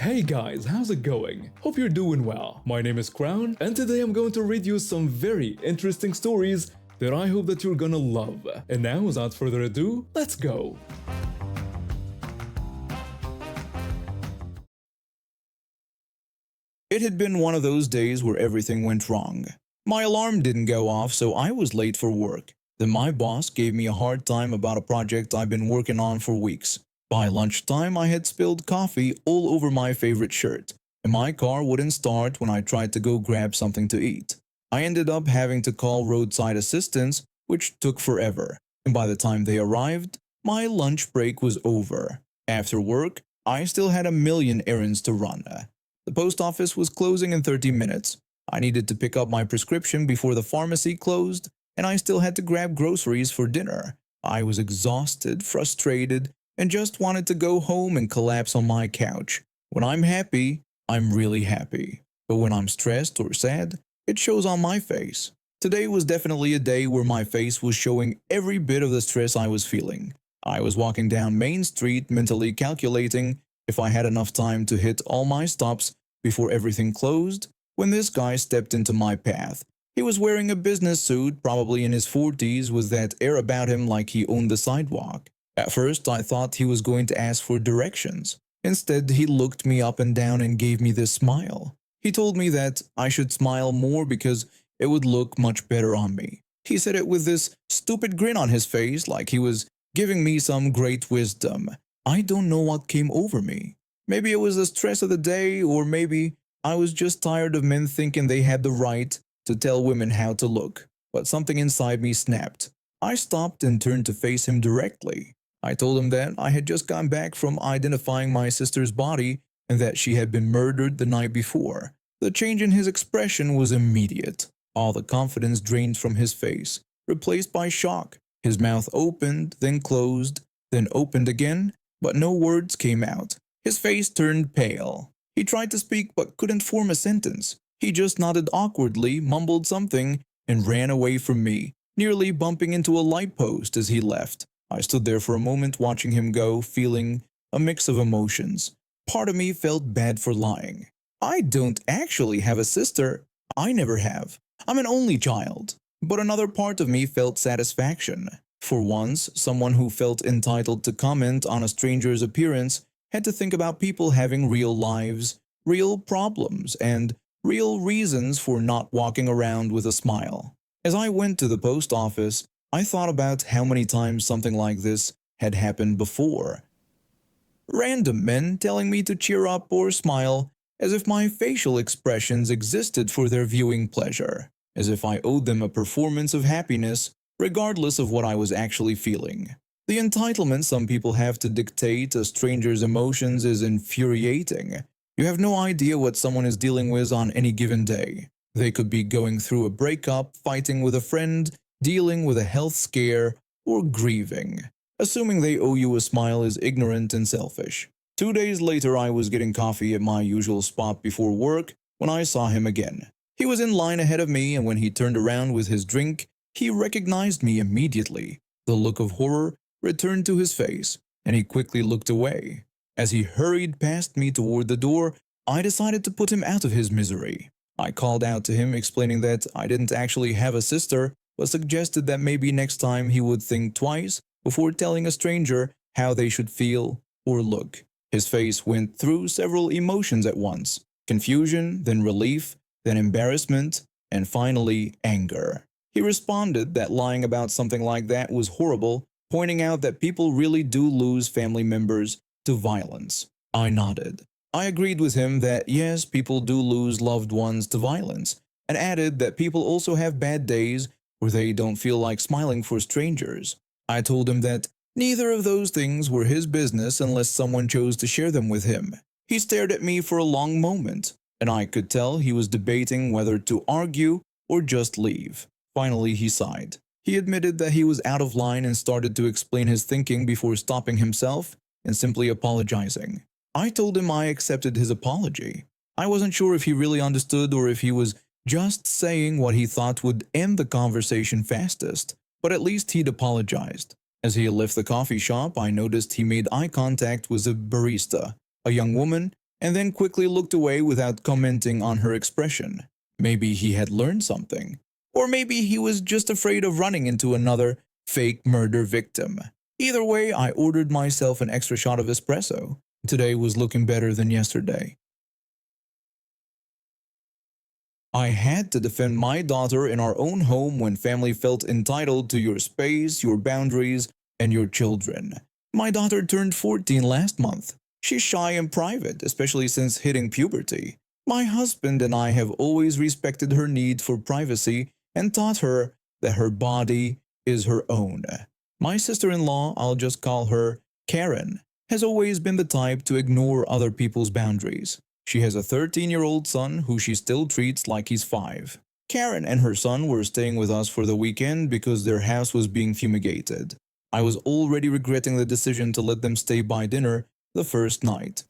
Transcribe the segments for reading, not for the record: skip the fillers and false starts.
Hey guys, how's it going? Hope you're doing well. My name is Crown, and today I'm going to read you some very interesting stories that I hope that you're gonna love. And now, without further ado, let's go! It had been one of those days where everything went wrong. My alarm didn't go off, so I was late for work. Then my boss gave me a hard time about a project I've been working on for weeks. By lunchtime, I had spilled coffee all over my favorite shirt, and my car wouldn't start when I tried to go grab something to eat. I ended up having to call roadside assistance, which took forever, and by the time they arrived, my lunch break was over. After work, I still had a million errands to run. The post office was closing in 30 minutes. I needed to pick up my prescription before the pharmacy closed, and I still had to grab groceries for dinner. I was exhausted, frustrated, and just wanted to go home and collapse on my couch. When I'm happy, I'm really happy. But when I'm stressed or sad, it shows on my face. Today was definitely a day where my face was showing every bit of the stress I was feeling. I was walking down Main Street mentally calculating if I had enough time to hit all my stops before everything closed, when this guy stepped into my path. He was wearing a business suit, probably in his 40s, with that air about him like he owned the sidewalk. At first, I thought he was going to ask for directions. Instead, he looked me up and down and gave me this smile. He told me that I should smile more because it would look much better on me. He said it with this stupid grin on his face like he was giving me some great wisdom. I don't know what came over me. Maybe it was the stress of the day, or maybe I was just tired of men thinking they had the right to tell women how to look. But something inside me snapped. I stopped and turned to face him directly. I told him that I had just gone back from identifying my sister's body and that she had been murdered the night before. The change in his expression was immediate. All the confidence drained from his face, replaced by shock. His mouth opened, then closed, then opened again, but no words came out. His face turned pale. He tried to speak but couldn't form a sentence. He just nodded awkwardly, mumbled something, and ran away from me, nearly bumping into a light post as he left. I stood there for a moment watching him go, feeling a mix of emotions. Part of me felt bad for lying. I don't actually have a sister. I never have. I'm an only child. But another part of me felt satisfaction. For once, someone who felt entitled to comment on a stranger's appearance had to think about people having real lives, real problems, and real reasons for not walking around with a smile. As I went to the post office, I thought about how many times something like this had happened before. Random men telling me to cheer up or smile, as if my facial expressions existed for their viewing pleasure, as if I owed them a performance of happiness, regardless of what I was actually feeling. The entitlement some people have to dictate a stranger's emotions is infuriating. You have no idea what someone is dealing with on any given day. They could be going through a breakup, fighting with a friend, dealing with a health scare, or grieving. Assuming they owe you a smile is ignorant and selfish. 2 days later, I was getting coffee at my usual spot before work when I saw him again. He was in line ahead of me, and when he turned around with his drink, he recognized me immediately. The look of horror returned to his face, and he quickly looked away. As he hurried past me toward the door, I decided to put him out of his misery. I called out to him, explaining that I didn't actually have a sister, but suggested that maybe next time he would think twice before telling a stranger how they should feel or look. His face went through several emotions at once: confusion, then relief, then embarrassment, and finally anger. He responded that lying about something like that was horrible, pointing out that people really do lose family members to violence. I nodded. I agreed with him that yes, people do lose loved ones to violence, and added that people also have bad days where they don't feel like smiling for strangers. I told him that neither of those things were his business unless someone chose to share them with him. He stared at me for a long moment, and I could tell he was debating whether to argue or just leave. Finally, he sighed. He admitted that he was out of line and started to explain his thinking before stopping himself and simply apologizing. I told him I accepted his apology. I wasn't sure if he really understood or if he was just saying what he thought would end the conversation fastest, but at least he'd apologized. As he left the coffee shop, I noticed he made eye contact with a barista, a young woman and then quickly looked away without commenting on her expression. Maybe he had learned something. Or maybe he was just afraid of running into another fake murder victim. Either way, I ordered myself an extra shot of espresso. Today was looking better than yesterday. I had to defend my daughter in our own home when family felt entitled to your space, your boundaries, and your children. My daughter turned 14 last month. She's shy and private, especially since hitting puberty. My husband and I have always respected her need for privacy and taught her that her body is her own. My sister-in-law, I'll just call her Karen, has always been the type to ignore other people's boundaries. She has a 13-year-old son who she still treats like he's 5. Karen and her son were staying with us for the weekend because their house was being fumigated. I was already regretting the decision to let them stay by dinner the first night.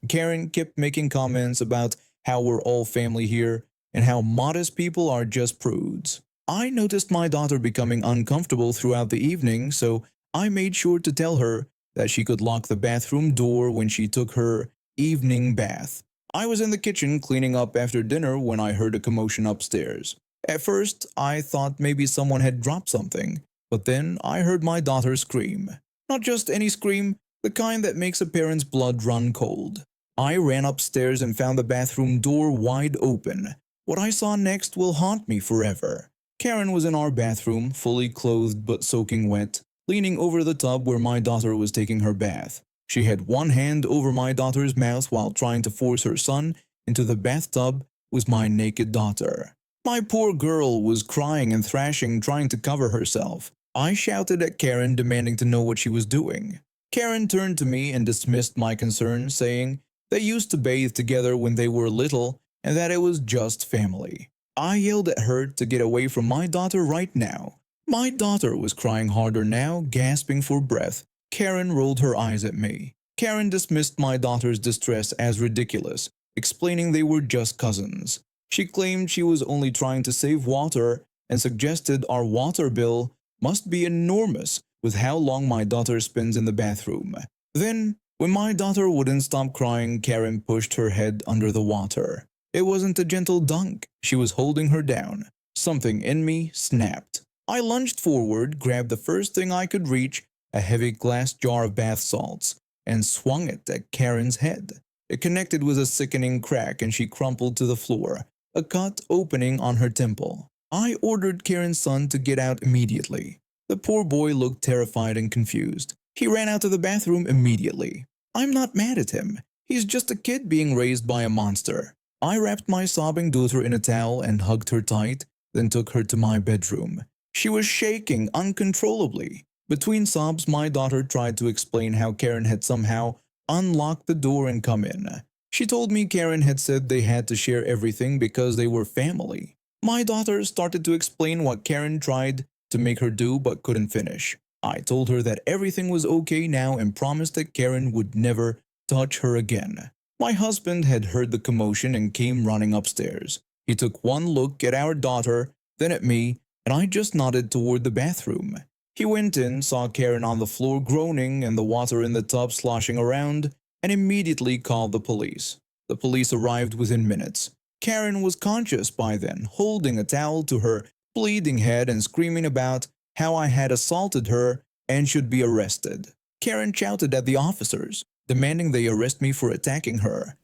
Karen kept making comments about how we're all family here and how modest people are just prudes. I noticed my daughter becoming uncomfortable throughout the evening, so I made sure to tell her that she could lock the bathroom door when she took her evening bath. I was in the kitchen cleaning up after dinner when I heard a commotion upstairs. At first, I thought maybe someone had dropped something, but then I heard my daughter scream. Not just any scream, the kind that makes a parent's blood run cold. I ran upstairs and found the bathroom door wide open. What I saw next will haunt me forever. Karen was in our bathroom, fully clothed but soaking wet, leaning over the tub where my daughter was taking her bath. She had one hand over my daughter's mouth while trying to force her son into the bathtub with my naked daughter. My poor girl was crying and thrashing, trying to cover herself. I shouted at Karen, demanding to know what she was doing. Karen turned to me and dismissed my concern, saying they used to bathe together when they were little and that it was just family. I yelled at her to get away from my daughter right now. My daughter was crying harder now, gasping for breath. Karen rolled her eyes at me. Karen dismissed my daughter's distress as ridiculous, explaining they were just cousins. She claimed she was only trying to save water and suggested our water bill must be enormous with how long my daughter spends in the bathroom. Then, when my daughter wouldn't stop crying, Karen pushed her head under the water. It wasn't a gentle dunk. She was holding her down. Something in me snapped. I lunged forward, grabbed the first thing I could reach, a heavy glass jar of bath salts, and swung it at Karen's head. It connected with a sickening crack and she crumpled to the floor, a cut opening on her temple. I ordered Karen's son to get out immediately. The poor boy looked terrified and confused. He ran out of the bathroom immediately. I'm not mad at him. He's just a kid being raised by a monster. I wrapped my sobbing daughter in a towel and hugged her tight, then took her to my bedroom. She was shaking uncontrollably. Between sobs, my daughter tried to explain how Karen had somehow unlocked the door and come in. She told me Karen had said they had to share everything because they were family. My daughter started to explain what Karen tried to make her do but couldn't finish. I told her that everything was okay now and promised that Karen would never touch her again. My husband had heard the commotion and came running upstairs. He took one look at our daughter, then at me, and I just nodded toward the bathroom. He went in, saw Karen on the floor groaning and the water in the tub sloshing around, and immediately called the police. The police arrived within minutes. Karen was conscious by then, holding a towel to her bleeding head and screaming about how I had assaulted her and should be arrested. Karen shouted at the officers, demanding they arrest me for attacking her.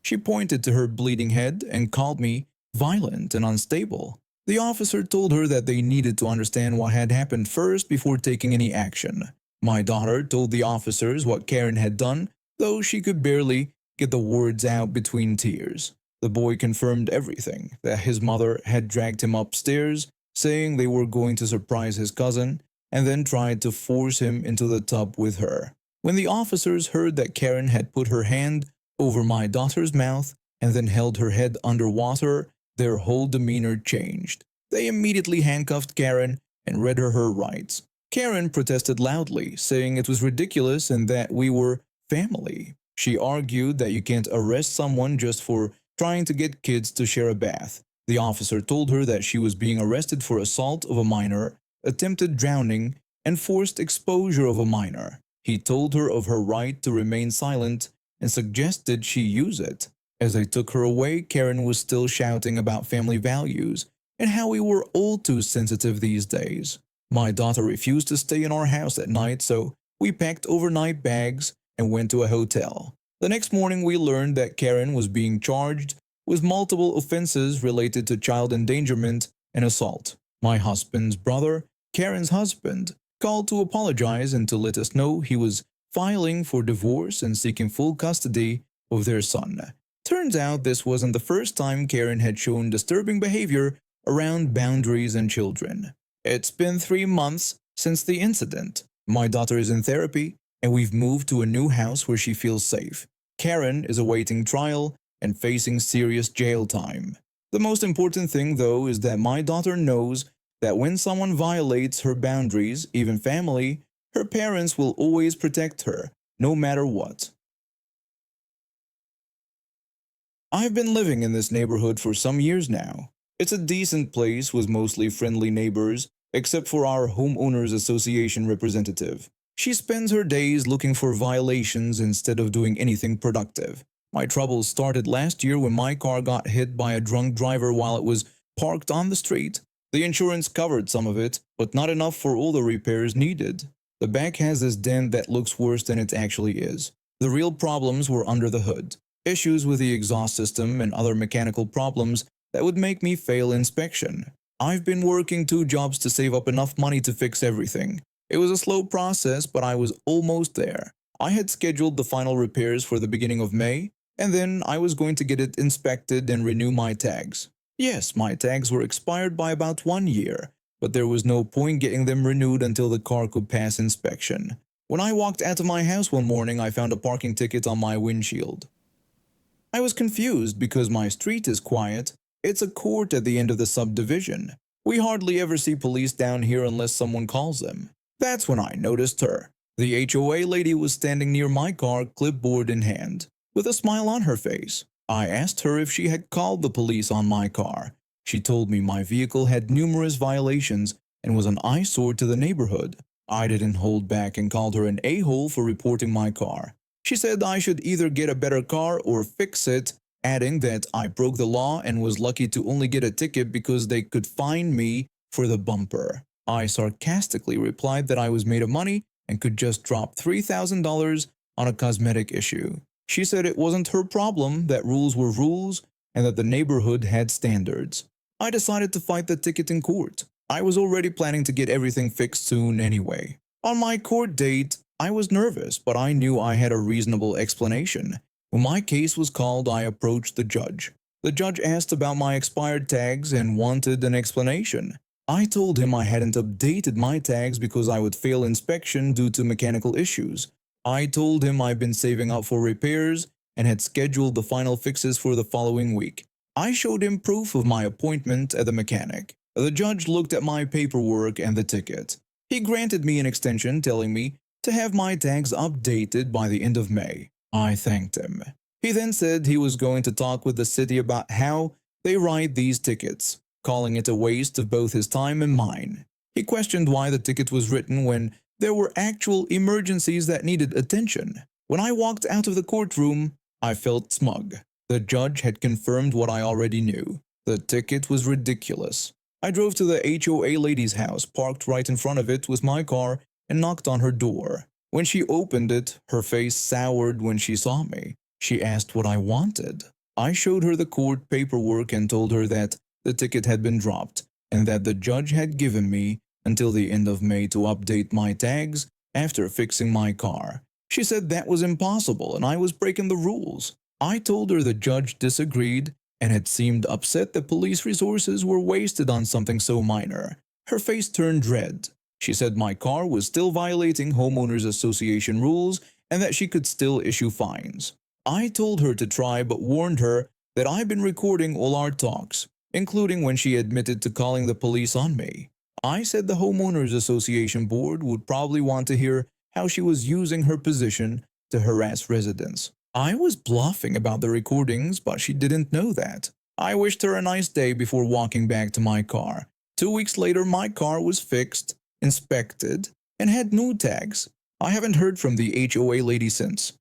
She pointed to her bleeding head and called me violent and unstable. The officer told her that they needed to understand what had happened first before taking any action. My daughter told the officers what Karen had done, though she could barely get the words out between tears. The boy confirmed everything, that his mother had dragged him upstairs, saying they were going to surprise his cousin, and then tried to force him into the tub with her. When the officers heard that Karen had put her hand over my daughter's mouth and then held her head underwater, their whole demeanor changed. They immediately handcuffed Karen and read her rights. Karen protested loudly, saying it was ridiculous and that we were family. She argued that you can't arrest someone just for trying to get kids to share a bath. The officer told her that she was being arrested for assault of a minor, attempted drowning, and forced exposure of a minor. He told her of her right to remain silent and suggested she use it. As I took her away, Karen was still shouting about family values and how we were all too sensitive these days. My daughter refused to stay in our house at night, so we packed overnight bags and went to a hotel. The next morning, we learned that Karen was being charged with multiple offenses related to child endangerment and assault. My husband's brother, Karen's husband, called to apologize and to let us know he was filing for divorce and seeking full custody of their son. Turns out this wasn't the first time Karen had shown disturbing behavior around boundaries and children. It's been 3 months since the incident. My daughter is in therapy, and we've moved to a new house where she feels safe. Karen is awaiting trial and facing serious jail time. The most important thing, though, is that my daughter knows that when someone violates her boundaries, even family, her parents will always protect her, no matter what. I've been living in this neighborhood for some years now. It's a decent place with mostly friendly neighbors, except for our homeowners association representative. She spends her days looking for violations instead of doing anything productive. My troubles started last year when my car got hit by a drunk driver while it was parked on the street. The insurance covered some of it, but not enough for all the repairs needed. The back has this dent that looks worse than it actually is. The real problems were under the hood. Issues with the exhaust system and other mechanical problems that would make me fail inspection. I've been working 2 jobs to save up enough money to fix everything. It was a slow process, but I was almost there. I had scheduled the final repairs for the beginning of May, and then I was going to get it inspected and renew my tags. Yes, my tags were expired by about 1 year, but there was no point getting them renewed until the car could pass inspection. When I walked out of my house one morning, I found a parking ticket on my windshield. I was confused because my street is quiet. It's a court at the end of the subdivision. We hardly ever see police down here unless someone calls them. That's when I noticed her. The HOA lady was standing near my car, clipboard in hand, with a smile on her face. I asked her if she had called the police on my car. She told me my vehicle had numerous violations and was an eyesore to the neighborhood. I didn't hold back and called her an a-hole for reporting my car. She said I should either get a better car or fix it, adding that I broke the law and was lucky to only get a ticket because they could fine me for the bumper. I sarcastically replied that I was made of money and could just drop $3,000 on a cosmetic issue. She said it wasn't her problem, that rules were rules, and that the neighborhood had standards. I decided to fight the ticket in court. I was already planning to get everything fixed soon anyway. On my court date, I was nervous, but I knew I had a reasonable explanation. When my case was called, I approached the judge. The judge asked about my expired tags and wanted an explanation. I told him I hadn't updated my tags because I would fail inspection due to mechanical issues. I told him I'd been saving up for repairs and had scheduled the final fixes for the following week. I showed him proof of my appointment at the mechanic. The judge looked at my paperwork and the ticket. He granted me an extension, telling me to have my tags updated by the end of May. I thanked him. He then said he was going to talk with the city about how they write these tickets, calling it a waste of both his time and mine. He questioned why the ticket was written when there were actual emergencies that needed attention. When I walked out of the courtroom, I felt smug. The judge had confirmed what I already knew. The ticket was ridiculous. I drove to the HOA lady's house, parked right in front of it with my car, and knocked on her door. When she opened it, her face soured when she saw me. She asked what I wanted. I showed her the court paperwork and told her that the ticket had been dropped and that the judge had given me until the end of May to update my tags after fixing my car. She said that was impossible and I was breaking the rules. I told her the judge disagreed and had seemed upset that police resources were wasted on something so minor. Her face turned red. She said my car was still violating homeowners association rules and that she could still issue fines. I told her to try but warned her that I'd been recording all our talks, including when she admitted to calling the police on me. I said the homeowners association board would probably want to hear how she was using her position to harass residents. I was bluffing about the recordings, but she didn't know that. I wished her a nice day before walking back to my car. 2 weeks later, my car was fixed, inspected, and had new tags. I haven't heard from the HOA lady since.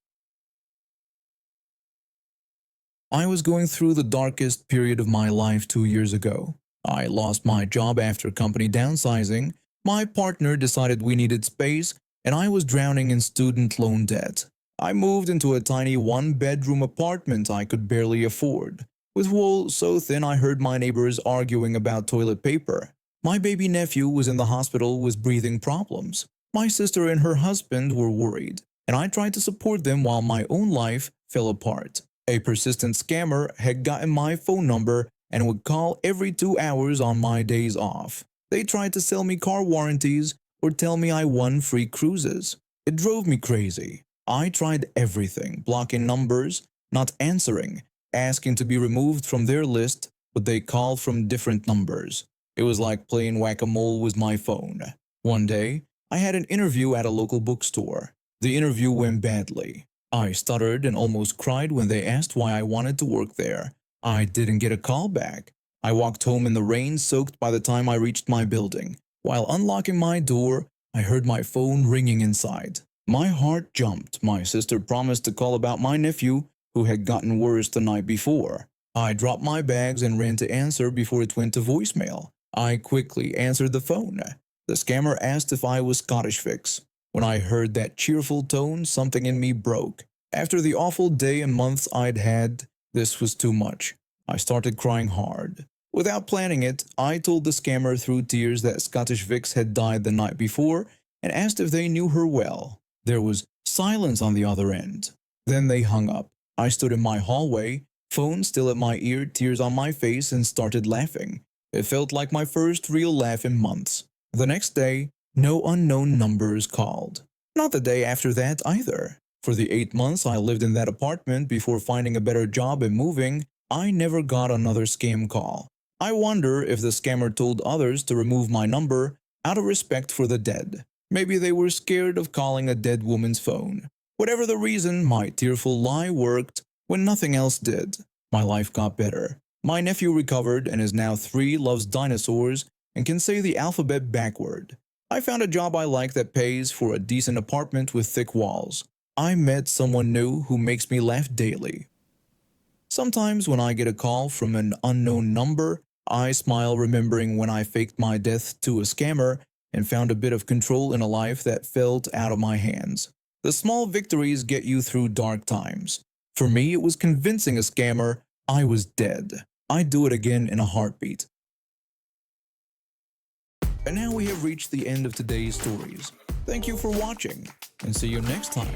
I was going through the darkest period of my life 2 years ago. I lost my job after company downsizing, my partner decided we needed space, and I was drowning in student loan debt. I moved into a tiny one-bedroom apartment I could barely afford, with walls so thin I heard my neighbors arguing about toilet paper. My baby nephew was in the hospital with breathing problems. My sister and her husband were worried, and I tried to support them while my own life fell apart. A persistent scammer had gotten my phone number and would call every 2 hours on my days off. They tried to sell me car warranties or tell me I won free cruises. It drove me crazy. I tried everything, blocking numbers, not answering, asking to be removed from their list, but they called from different numbers. It was like playing whack-a-mole with my phone. One day, I had an interview at a local bookstore. The interview went badly. I stuttered and almost cried when they asked why I wanted to work there. I didn't get a call back. I walked home in the rain, soaked by the time I reached my building. While unlocking my door, I heard my phone ringing inside. My heart jumped. My sister promised to call about my nephew, who had gotten worse the night before. I dropped my bags and ran to answer before it went to voicemail. I quickly answered the phone. The scammer asked if I was Scottish Fix. When I heard that cheerful tone, something in me broke. After the awful day and months I'd had, this was too much. I started crying hard. Without planning it, I told the scammer through tears that Scottish Vix had died the night before and asked if they knew her well. There was silence on the other end. Then they hung up. I stood in my hallway, phone still at my ear, tears on my face, and started laughing. It felt like my first real laugh in months. The next day, no unknown numbers called. Not the day after that either. For the 8 months I lived in that apartment before finding a better job and moving, I never got another scam call. I wonder if the scammer told others to remove my number out of respect for the dead. Maybe they were scared of calling a dead woman's phone. Whatever the reason, my tearful lie worked when nothing else did. My life got better. My nephew recovered and is now 3, loves dinosaurs, and can say the alphabet backward. I found a job I like that pays for a decent apartment with thick walls. I met someone new who makes me laugh daily. Sometimes when I get a call from an unknown number, I smile remembering when I faked my death to a scammer and found a bit of control in a life that felt out of my hands. The small victories get you through dark times. For me, it was convincing a scammer I was dead. I'd do it again in a heartbeat. And now we have reached the end of today's stories. Thank you for watching, and see you next time.